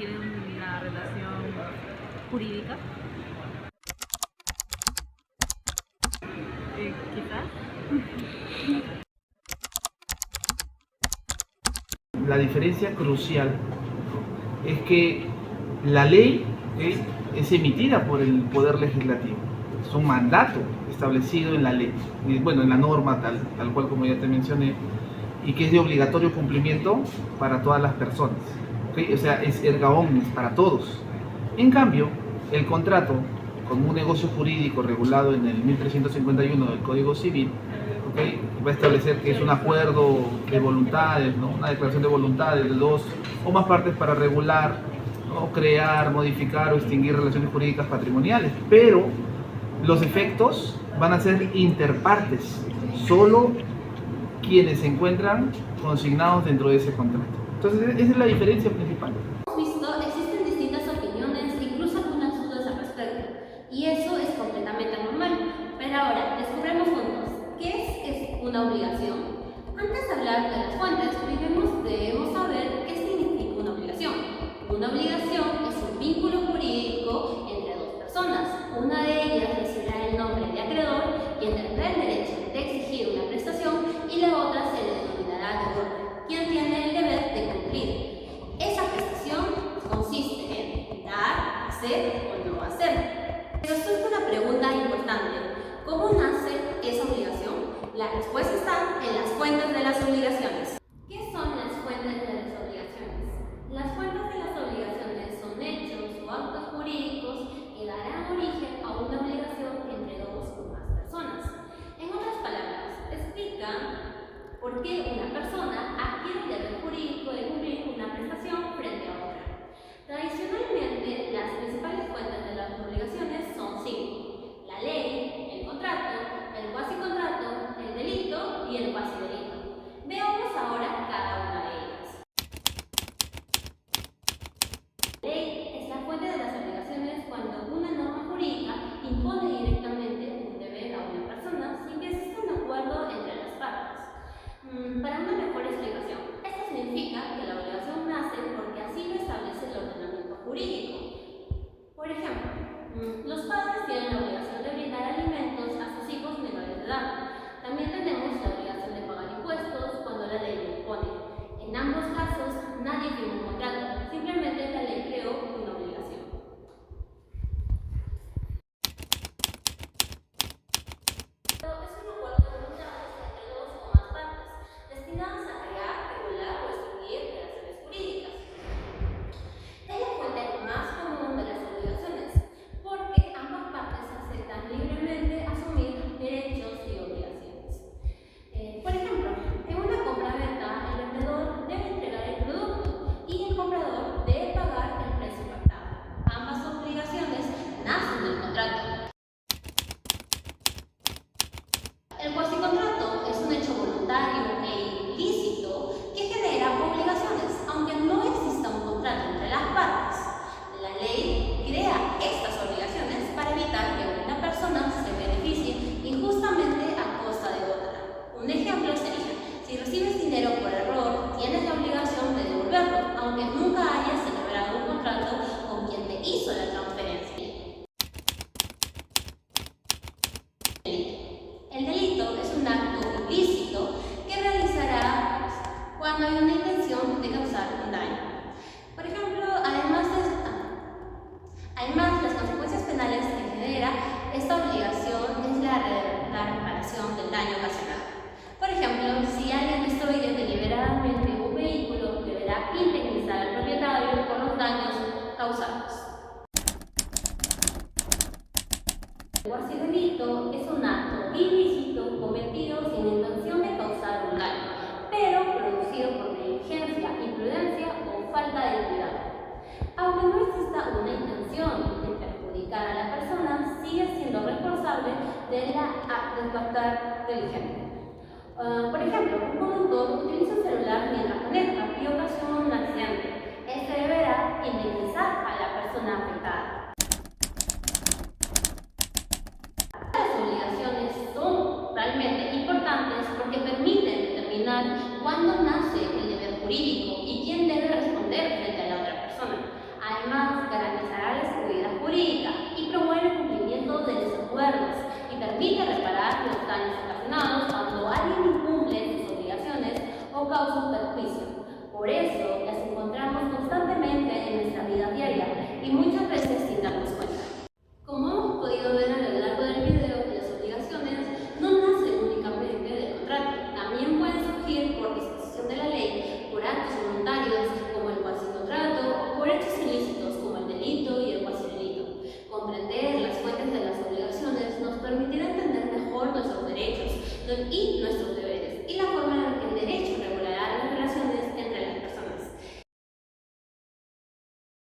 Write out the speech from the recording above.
tienen una relación jurídica. Quizás. La diferencia crucial es que la ley es emitida por el Poder Legislativo. Es un mandato establecido en la ley, bueno, en la norma tal cual como ya te mencioné, y que es de obligatorio cumplimiento para todas las personas. ¿Okay? O sea, es erga omnes para todos. En cambio, el contrato, como un negocio jurídico regulado en el 1351 del Código Civil, ¿okay? Va a establecer que es un acuerdo de voluntades, ¿no? Una declaración de voluntades de dos o más partes para regular, ¿no? Crear, modificar o extinguir relaciones jurídicas patrimoniales, pero los efectos van a ser interpartes, solo quienes se encuentran consignados dentro de ese contrato. Entonces, esa es la diferencia principal. Hemos visto, existen distintas opiniones e incluso algunas dudas al respecto, y eso es completamente normal. Pero ahora, descubremos juntos, ¿qué es una obligación? Antes de hablar de las fuentes, debemos saber qué significa una obligación. Una obligación es un vínculo jurídico entre dos personas. Una de ellas recibirá el nombre de acreedor, quien tendrá el derecho de exigir una prestación, y la otra se le denominará deudor, quien tiene el deber de cumplir. Esa prestación consiste en dar, hacer o no hacer. Pero surge una pregunta importante: ¿cómo nace esa obligación? La respuesta está en las fuentes de las obligaciones. ¿Qué son las fuentes de las obligaciones? Las fuentes de las obligaciones son hechos o actos jurídicos que darán origen a una obligación entre dos o más personas. En otras palabras, explican por qué una persona adquiere el deber jurídico de cumplir una prestación frente a otra. Tradicionalmente, las principales fuentes de las obligaciones son 5: la ley, el contrato, el cuasicontrato, el delito y el cuasidelito. Veamos ahora cada una de ellas. La ley es la fuente de las obligaciones cuando una norma jurídica impone directamente un deber a una persona sin que exista un acuerdo entre las partes. Para una mejor explicación, esto significa que la obligación nace porque así lo establece el ordenamiento jurídico. Por ejemplo, los padres tienen la obligación de brindar alimentos a sus hijos menores de edad. También tenemos la obligación de pagar impuestos cuando la ley lo impone. En ambos casos, nadie firmó un contrato, simplemente la ley creó una obligación. Es un acuerdo de voluntades entre dos o más partes, destinadas a crear, regular o extinguir relaciones jurídicas. Es la fuente más común de las obligaciones, porque ambas partes aceptan libremente asumir derechos y obligaciones. Por ejemplo, en una compra-venta, el vendedor debe entregar el producto y el comprador debe pagar el precio pactado. Ambas obligaciones nacen del contrato. El cuasicontrato es un hecho voluntario e ilícito que genera obligaciones, aunque no exista un contrato entre las partes. La ley crea estas obligaciones para evitar que una persona se beneficie injustamente a costa de otra. Un ejemplo sería: si recibes dinero por error, tienes la obligación de devolverlo, aunque nunca hayas celebrado un contrato con quien te hizo la transferencia. El delito es un acto ilícito que realizará cuando hay una intención de causar un daño. Por ejemplo, además, las consecuencias penales que genera esta obligación es la reparación del daño ocasionado. Por ejemplo, si alguien destruye deliberadamente un vehículo, deberá indemnizar al propietario por los daños causados. El cuasidelito es un acto ilícito cometido sin intención de causar un daño, pero producido por negligencia, imprudencia o falta de cuidado. Aunque no exista una intención de perjudicar a la persona, sigue siendo responsable del actuar diligente. Por ejemplo, un conductor utiliza el celular mientras maneja y ocasiona un accidente. Este deberá indemnizar a la persona afectada. Realmente importantes porque permiten determinar cuándo nace el deber jurídico y quién debe responder frente a la otra persona. y nuestros